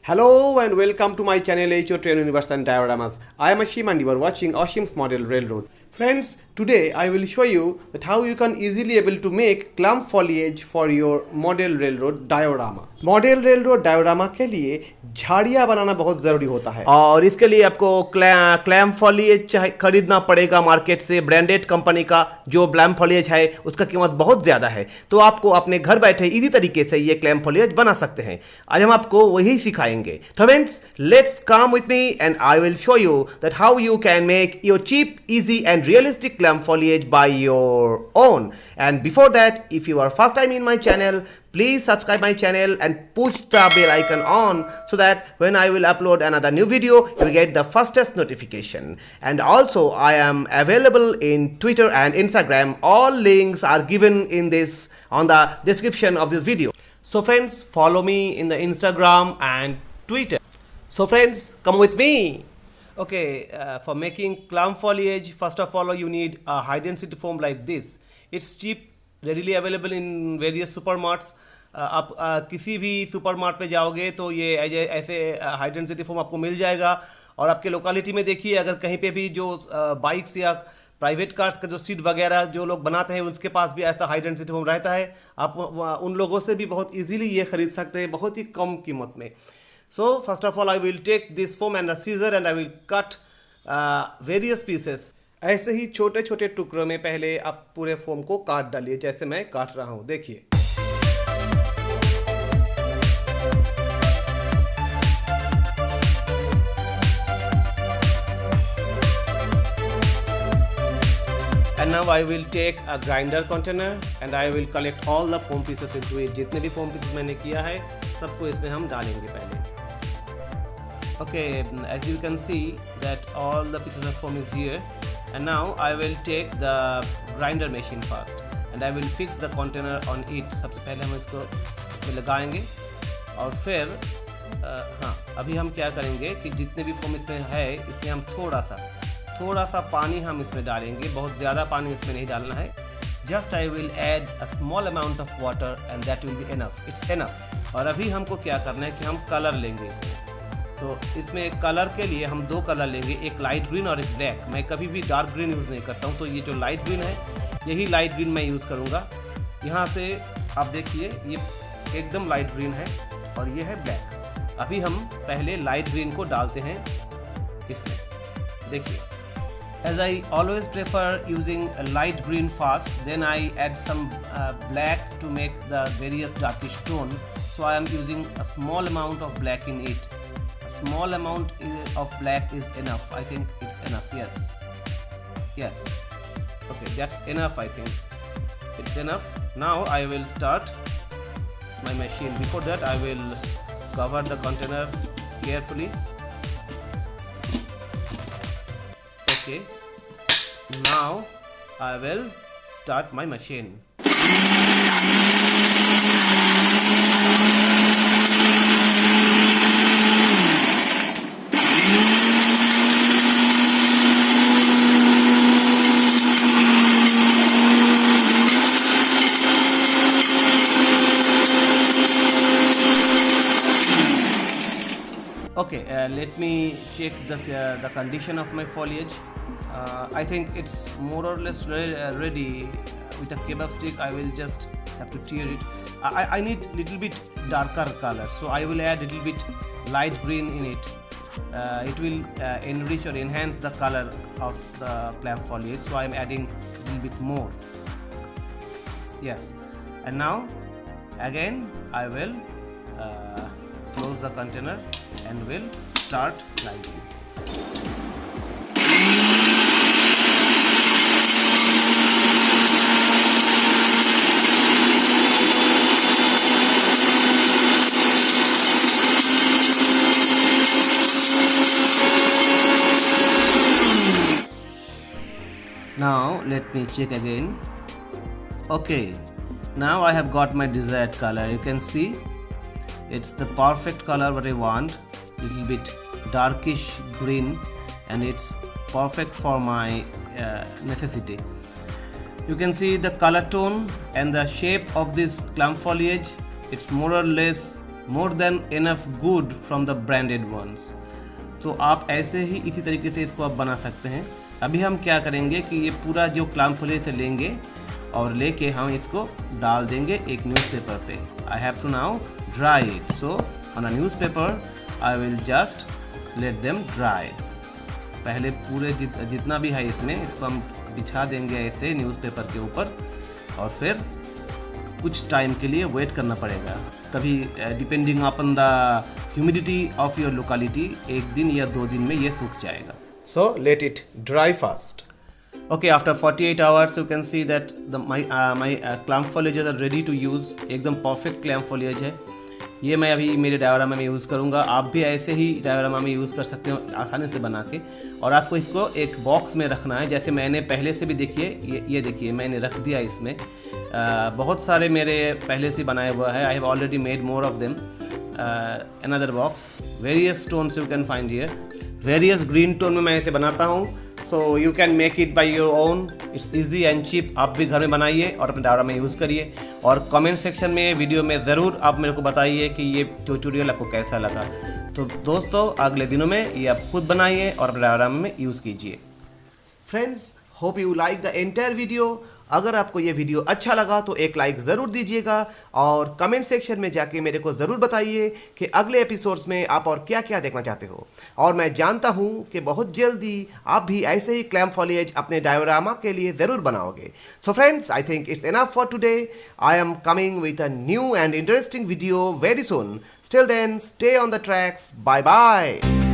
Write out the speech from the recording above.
Hello and welcome to my channel HO Train Universe and Dioramas. I am Ashim and you are watching Ashim's Model Railroad. Friends, today I will show you that how you can easily able to make clump foliage for your model railroad diorama. Model railroad diorama के लिए झाड़ियाँ बनाना बहुत ज़रूरी होता है और इसके लिए आपको क्लैम्प फॉलिएज खरीदना पड़ेगा मार्केट से। ब्रांडेड कंपनी का जो क्लैम्प फॉलिएज है उसका कीमत बहुत ज़्यादा है, तो आपको अपने घर बैठे इजी तरीके से ये क्लैम्प फॉलिएज बना सकते हैं। आज हम आपको वही सिखाएंगे। तो friends, let's come with me and I will show you that how you can make your cheap, easy and realistic clamp foliage by your own. And before that, if you are first time in my channel, please subscribe my channel and push the bell icon on so that when I will upload another new video, you will get the fastest notification. And also I am available in Twitter and Instagram. All links are given in this on the description of this video. So friends, follow me in the Instagram and Twitter. So friends, come with me. Okay, for making clump foliage, first of all you need a high density foam like this. It's cheap, readily available in various supermarts. आप किसी भी supermart पे जाओगे तो ये ऐसे high density foam आपको मिल जाएगा। और आपके लोकेलिटी में देखिए, अगर कहीं पे भी जो बाइक्स या प्राइवेट कार्स का जो सीट वगैरह जो लोग बनाते हैं उसके पास भी ऐसा हाई डेंसिटी फोम रहता है। आप उन लोगों से भी बहुत इजीली ये खरीद सकते हैं बहुत ही कम कीमत में। So first of all I will take this foam and a scissor and I will cut various pieces. ऐसे ही छोटे छोटे टुकड़ों में पहले आप पूरे फोम को काट डालिए, जैसे मैं काट रहा हूँ, देखिए। And now I will take a grinder container and I will collect all the foam pieces into it. जितने भी foam pieces मैंने किया है सबको इसमें हम डालेंगे पहले। Okay, as you can see that all the pieces of foam is here, and now I will take the grinder machine first and I will fix the container on it. सबसे पहले हम इसको इसमें लगाएंगे और फिर हाँ, अभी हम क्या करेंगे कि जितने भी फोम इसमें है इसमें हम थोड़ा सा पानी हम इसमें डालेंगे। बहुत ज़्यादा पानी इसमें नहीं डालना है। Just I will add a small amount of water and that will be enough. It's enough. और अभी हमको क्या करना है कि हम कलर लेंगे इसमें। तो इसमें कलर के लिए हम दो कलर लेंगे, एक लाइट ग्रीन और एक ब्लैक। मैं कभी भी डार्क ग्रीन यूज़ नहीं करता हूँ, तो ये जो लाइट ग्रीन है यही लाइट ग्रीन मैं यूज़ करूँगा। यहाँ से आप देखिए ये एकदम लाइट ग्रीन है और ये है ब्लैक। अभी हम पहले लाइट ग्रीन को डालते हैं इसमें, देखिए। As I always prefer using a light green first, then I add some black to make the various darkish tone. So I am using a small amount of black in it. A small amount of black is enough. I think it's enough. Yes. Okay, that's enough. I think it's enough. Now I will start my machine. Before that, I will cover the container carefully. Okay. Now I will start my machine. Okay, let me check the condition of my foliage. I think it's more or less ready. With a kebab stick I will just have to tear it. I need little bit darker color, so I will add little bit light green in it. It will enrich or enhance the color of the clamp foliage, so I am adding a little bit more. Yes, and now again I will close the container and will start lighting. Now let me check again. Okay, now I have got my desired color. You can see it's the perfect color what I want. Little bit darkish green, and it's perfect for my necessity. You can see the color tone and the shape of this clump foliage. It's more or less more than enough good from the branded ones. तो आप ऐसे ही इसी तरीके से इसको आप बना सकते हैं। अभी हम क्या करेंगे कि ये पूरा जो क्लम्प फोलिएज से लेंगे और लेके हम इसको डाल देंगे एक न्यूज़पेपर पे। I have to now dry it, so on a newspaper I will just let them dry. पहले पूरे जितना भी है इसमें इसको हम बिछा देंगे ऐसे न्यूज़पेपर के ऊपर और फिर कुछ टाइम के लिए वेट करना पड़ेगा। कभी depending upon the humidity of your locality 1 दिन या 2 दिन में ये सूख जाएगा। So let it dry first. Okay, after 48 hours you can see that my clump foliages are ready to use. एकदम परफेक्ट क्लैम्प foliage है। ये मैं अभी मेरे डायोरामा में यूज़ करूँगा। आप भी ऐसे ही डायोरामा में यूज़ कर सकते हो आसानी से बना के। और आपको इसको एक बॉक्स में रखना है, जैसे मैंने पहले से भी देखिए ये देखिए मैंने रख दिया इसमें। बहुत सारे मेरे पहले से बनाए हुआ है। I have already made more of them. Another box, various stones you can find here. Various green tone में मैं इसे बनाता हूँ, so you can make it by your own. It's easy and cheap. आप भी घर में बनाइए और अपने डायरामा में यूज़ करिए। और कमेंट सेक्शन में वीडियो में ज़रूर आप मेरे को बताइए कि ये ट्यूटोरियल आपको कैसा लगा। तो दोस्तों अगले दिनों में ये आप खुद बनाइए और अपने डायरामा में यूज़ कीजिए। Friends, hope you like the entire video. अगर आपको ये वीडियो अच्छा लगा तो एक लाइक ज़रूर दीजिएगा और कमेंट सेक्शन में जाके मेरे को ज़रूर बताइए कि अगले एपिसोड्स में आप और क्या क्या देखना चाहते हो। और मैं जानता हूँ कि बहुत जल्दी आप भी ऐसे ही क्लैम्प फॉलिएज अपने डायोरामा के लिए ज़रूर बनाओगे। So friends, I think it's enough for today. I am coming with a new and interesting video very soon. Till then, stay on the tracks. Bye bye.